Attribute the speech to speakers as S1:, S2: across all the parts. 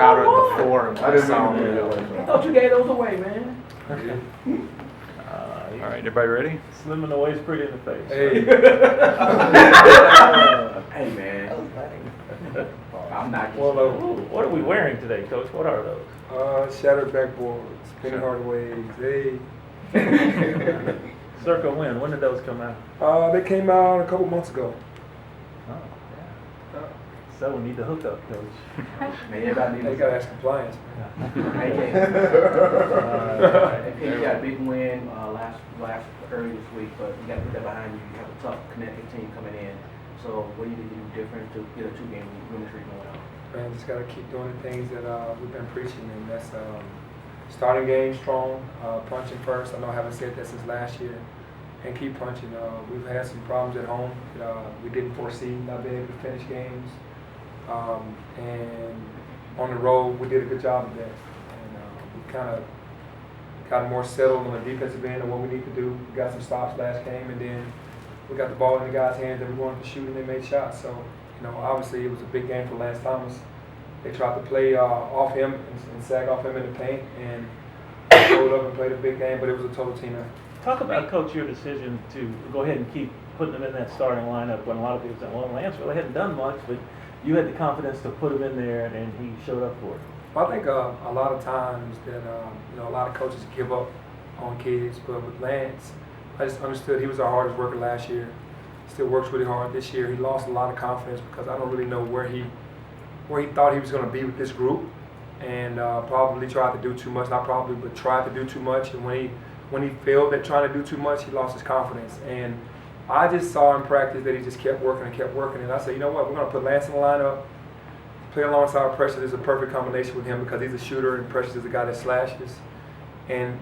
S1: crowd at the Forum.
S2: I thought you gave those away, man.
S3: All right, everybody ready?
S4: Slim in the waist, pretty in the face.
S2: Hey. Hey, man. I'm not.
S4: Well, what are we wearing today, Coach? What are those?
S5: Shattered backboards, Penny Hardaway, they.
S4: Circa when did those come out?
S5: They came out a couple months ago.
S4: Oh, yeah. So we need to hook up, Coach.
S2: Man, everybody
S5: They
S2: needs
S5: got to ask compliance.
S2: Hey, you got a big win last early this week, but you got to put that behind you. You have a tough Connecticut team coming in. So what do you think you do different to get a 2-game winning streak going on?
S5: Man, just got to keep doing the things that we've been preaching, and that's starting game strong, punching first. I know I haven't said that since last year, and keep punching. We've had some problems at home. We didn't foresee not being able to finish games, and on the road we did a good job of that. And we kind of got more settled on the defensive end of what we need to do. We got some stops last game, and then we got the ball in the guys' hands that we wanted to shoot, and they made shots. So, obviously it was a big game for Lance Thomas. They tried to play off him and sag off him in the paint, and showed up and played a big game, but it was a total team effort.
S4: Talk about, Coach, your decision to go ahead and keep putting them in that starting lineup when a lot of people said, well, Lance really hadn't done much, but you had the confidence to put him in there, and he showed up for it.
S5: Well, I think a lot of times that a lot of coaches give up on kids, but with Lance, I just understood he was our hardest worker last year. Still works really hard this year. He lost a lot of confidence because I don't really know where he thought he was going to be with this group, and probably tried to do too much. Not probably, but tried to do too much. And when he failed at trying to do too much, he lost his confidence. And I just saw in practice that he just kept working and kept working. And I said, you know what? We're going to put Lance in the lineup. Play alongside Precious is a perfect combination with him because he's a shooter and Precious is a guy that slashes. And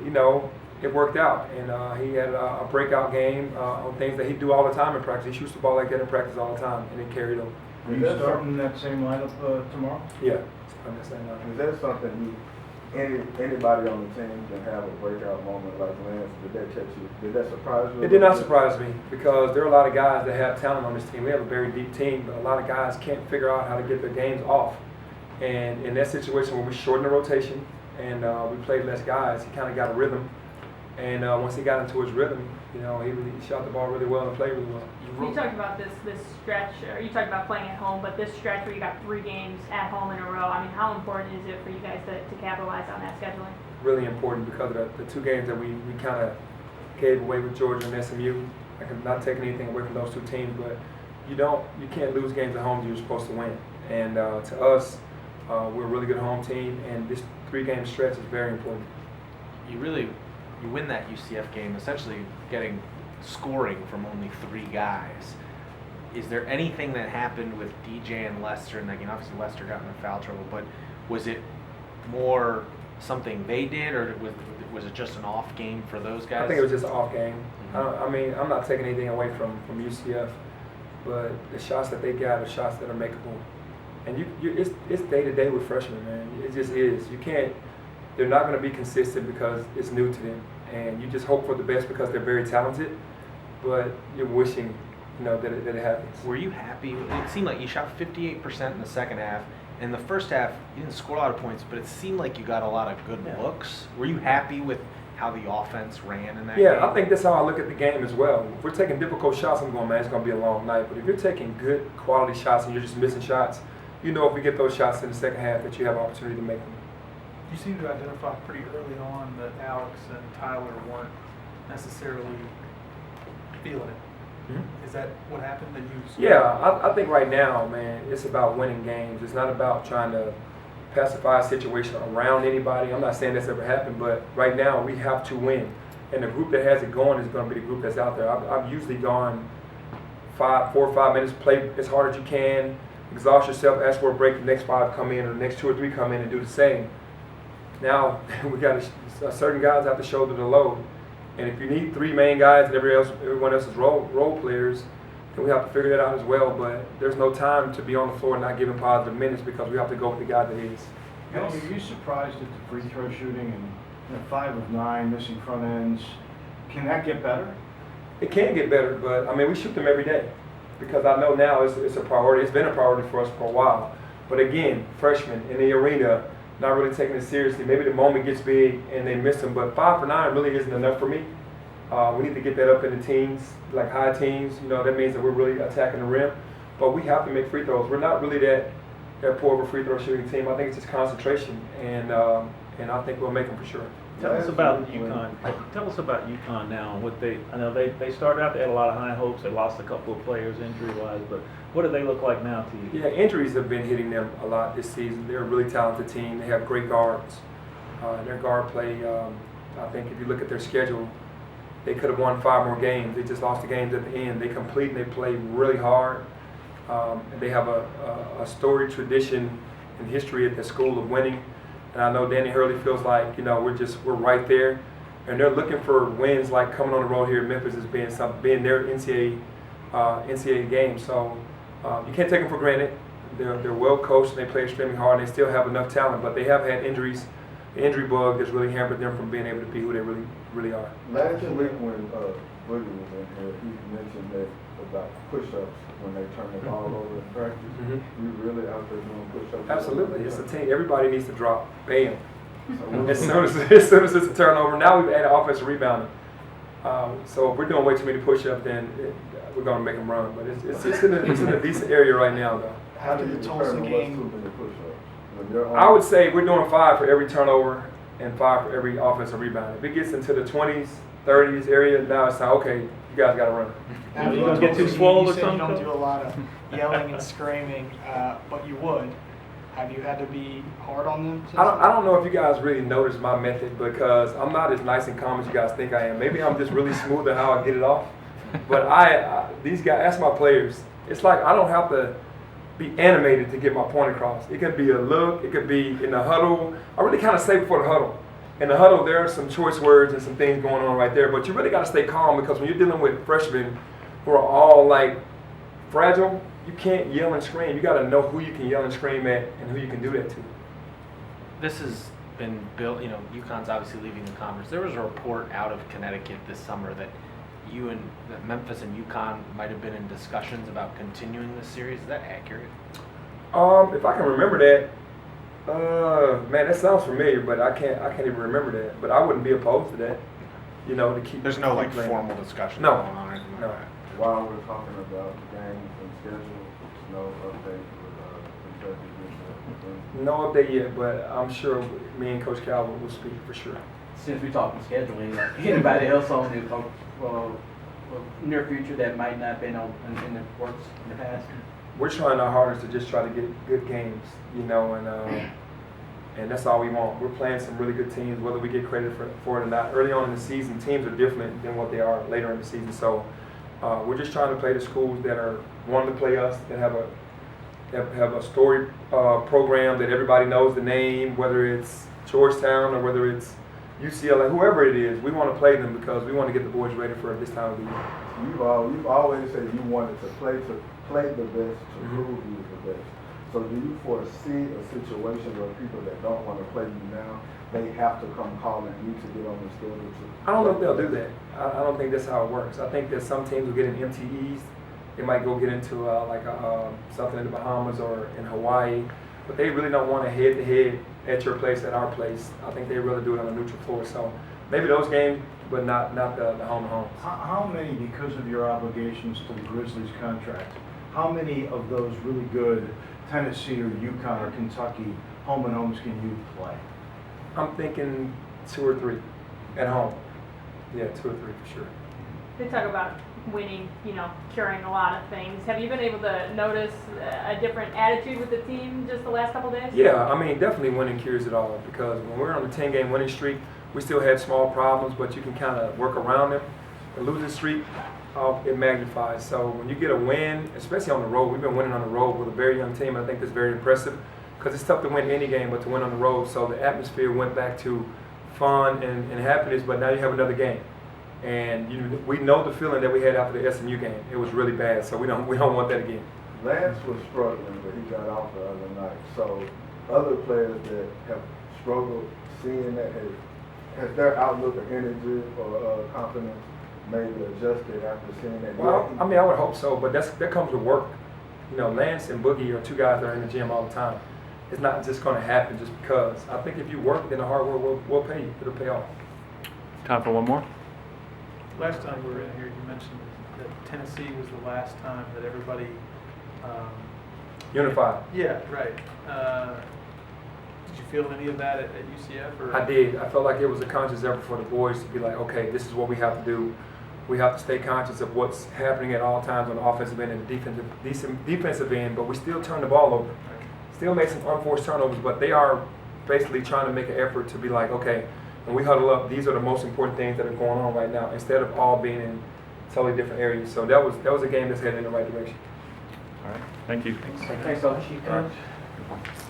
S5: it worked out, and he had a breakout game on things that he do all the time in practice. He shoots the ball like that in practice all the time, and it carried over.
S6: Are you starting that same lineup tomorrow?
S5: Yeah, I'm the same lineup.
S6: Is that something anybody on the team can have a breakout moment like Lance? Did that catch you? Did that surprise you?
S5: It did not surprise me because there are a lot of guys that have talent on this team. We have a very deep team, but a lot of guys can't figure out how to get their games off. And in that situation where we shortened the rotation and we played less guys, he kind of got a rhythm. And once he got into his rhythm, he shot the ball really well and played really well.
S7: You talked about this stretch, or you talked about playing at home, but this stretch where you got 3 games at home in a row, I mean, how important is it for you guys to capitalize on that scheduling?
S5: Really important because of the 2 games that we kind of gave away with Georgia and SMU. I'm not taking anything away from those 2 teams, but you can't lose games at home you're supposed to win. And to us, we're a really good home team, and this 3-game stretch is very important.
S1: You win that UCF game essentially getting scoring from only 3 guys. Is there anything that happened with DJ and Lester in that game? Obviously Lester got into foul trouble, but was it more something they did, or was it just an off game for those guys?
S5: I think it was just an off game. Mm-hmm. I'm not taking anything away from UCF, but the shots that they got are shots that are makeable. And it's day to day with freshmen, man. It just is. They're not going to be consistent because it's new to them, and you just hope for the best because they're very talented. But you're wishing, that it happens.
S1: Were you happy? It seemed like you shot 58% in the second half. In the first half, you didn't score a lot of points, but it seemed like you got a lot of good looks. Were you happy with how the offense ran in that game?
S5: Yeah, I think that's how I look at the game as well. If we're taking difficult shots, I'm going, man, it's going to be a long night. But if you're taking good quality shots and you're just missing shots, if we get those shots in the second half that you have an opportunity to make them.
S8: You seem to identify pretty early on that Alex and Tyler weren't necessarily feeling it. Mm-hmm. Is that what happened that you?
S5: Yeah, I think right now, man, it's about winning games. It's not about trying to pacify a situation around anybody. I'm not saying that's ever happened, but right now we have to win. And the group that has it going is going to be the group that's out there. I've usually gone 4 or 5 minutes, play as hard as you can, exhaust yourself, ask for a break, the next 5 come in, or the next 2 or 3 come in and do the same. Now we got certain guys have to shoulder the load, and if you need 3 main guys and everyone else is role players, then we have to figure that out as well. But there's no time to be on the floor and not giving positive minutes because we have to go with the guy that is.
S9: Are you surprised at the free throw shooting and 5 of 9 missing front ends? Can that get better?
S5: It can get better, but we shoot them every day because I know now it's a priority. It's been a priority for us for a while. But again, freshmen in the arena, not really taking it seriously. Maybe the moment gets big and they miss them, but 5 for 9 really isn't enough for me. We need to get that up in the teens, like high teens. That means that we're really attacking the rim. But we have to make free throws. We're not really that poor of a free throw shooting team. I think it's just concentration, and I think we'll make them for sure.
S4: Tell us about UConn. Tell us about UConn now. I know they started out. They had a lot of high hopes. They lost a couple of players injury-wise, but what do they look like now to you?
S5: Yeah, injuries have been hitting them a lot this season. They're a really talented team. They have great guards. Their guard play. I think if you look at their schedule, they could have won 5 more games. They just lost the games at the end. They compete and they play really hard. And they have a storied tradition and history at the school of winning. And I know Danny Hurley feels like we're right there, and they're looking for wins like coming on the road here in Memphis as being their NCAA game. So you can't take them for granted. They're well coached and they play extremely hard. And they still have enough talent, but they have had injuries. The injury bug has really hampered them from being able to be who they really are.
S6: Last week when Boogie was in here, he mentioned that about push-ups when they turn the ball over in practice.
S5: Mm-hmm.
S6: You really out there doing push-ups?
S5: Absolutely, it's a team. Everybody needs to drop. Bam.
S6: So
S5: As soon as it's a turnover, now we've added offensive rebounding. So if we're doing way too many push-ups, then we're going to make them run. But it's in a decent area right now, though.
S6: how do you determine what's too many push-ups? When you're on-
S5: I would say we're doing 5 for every turnover and 5 for every offensive rebound. If it gets into the 20s, 30s area, now it's like, okay, you guys got to run.
S4: Now, you gonna get too swole
S8: You
S4: or
S8: said you
S4: something?
S8: don't do a lot of yelling and screaming, but you would. Have you had to be hard on them? since
S5: I don't know if you guys really notice my method because I'm not as nice and calm as you guys think I am. Maybe I'm just really smooth in how I get it off. But these guys, ask my players, it's like I don't have to be animated to get my point across. It could be a look, it could be in the huddle. I really kind of say before the huddle. In the huddle, there are some choice words and some things going on right there, but you really got to stay calm because when you're dealing with freshmen who are all like fragile, you can't yell and scream. You got to know who you can yell and scream at and who you can do that to.
S1: This has been built, UConn's obviously leaving the conference. There was a report out of Connecticut this summer that that Memphis and UConn might have been in discussions about continuing this series. Is that accurate?
S5: If I can remember that, man, that sounds familiar, but I can't even remember that. But I wouldn't be opposed to that, to keep.
S1: There's no
S5: keep playing.
S1: formal discussion
S5: No.
S1: going on or anything
S5: No.
S1: like that.
S6: While we're talking about games and schedule, no update with Kentucky.
S5: No update yet, but I'm sure me and Coach Calvin will speak for sure.
S2: Since we're talking scheduling, anybody else on the near future that might not have been in the works in the past?
S5: We're trying our hardest to just try to get good games, and that's all we want. We're playing some really good teams, whether we get credit for it or not. Early on in the season, teams are different than what they are later in the season. So we're just trying to play the schools that are wanting to play us, that have a storied program that everybody knows the name, whether it's Georgetown or whether it's UCLA, whoever it is. We want to play them because we want to get the boys ready for this time of the year.
S6: You've always said you wanted to play the best to prove you the best. So do you foresee a situation where people that don't want to play you now, they have to come calling you to get on the schedule?
S5: I don't know if they'll do that. I don't think that's how it works. I think that some teams will get in MTEs. They might go get into something in the Bahamas or in Hawaii, but they really don't want to head-to-head at your place, at our place. I think they really do it on a neutral floor. So maybe those games, but not the home-to-homes.
S9: How many, because of your obligations to the Grizzlies contract, how many of those really good Tennessee or UConn or Kentucky home-and-homes can you play?
S5: I'm thinking 2 or 3 at home. Yeah, 2 or 3 for sure.
S7: They talk about winning, curing a lot of things. Have you been able to notice a different attitude with the team just the last couple days?
S5: Yeah, definitely winning cures it all because when we're on a 10-game winning streak, we still had small problems, but you can kind of work around them. The losing streak, it magnifies. So when you get a win, especially on the road, we've been winning on the road with a very young team. I think that's very impressive because it's tough to win any game, but to win on the road. So the atmosphere went back to fun and happiness, but now you have another game. And we know the feeling that we had after the SMU game. It was really bad, so we don't want that again.
S6: Lance was struggling, but he got off the other night. So other players that have struggled seeing that, has their outlook or energy or confidence maybe adjusted after seeing that?
S5: Well, I would hope so, but that comes with work. You know, Lance and Boogie are two guys that are in the gym all the time. It's not just going to happen just because. I think if you work, then the hard work will pay you. It'll pay off.
S4: Time for one more?
S8: Last time we were in here, you mentioned that Tennessee was the last time that everybody.
S5: Unified.
S8: Yeah, right. Did you feel any of that at UCF? Or?
S5: I did. I felt like it was a conscious effort for the boys to be like, okay, this is what we have to do. We have to stay conscious of what's happening at all times on the offensive end and the defensive end, but we still turn the ball over. Still make some unforced turnovers, but they are basically trying to make an effort to be like, okay, when we huddle up, these are the most important things that are going on right now, instead of all being in totally different areas. So that was a game that's headed in the right direction.
S4: All right, thank you.
S2: Thanks, Coach.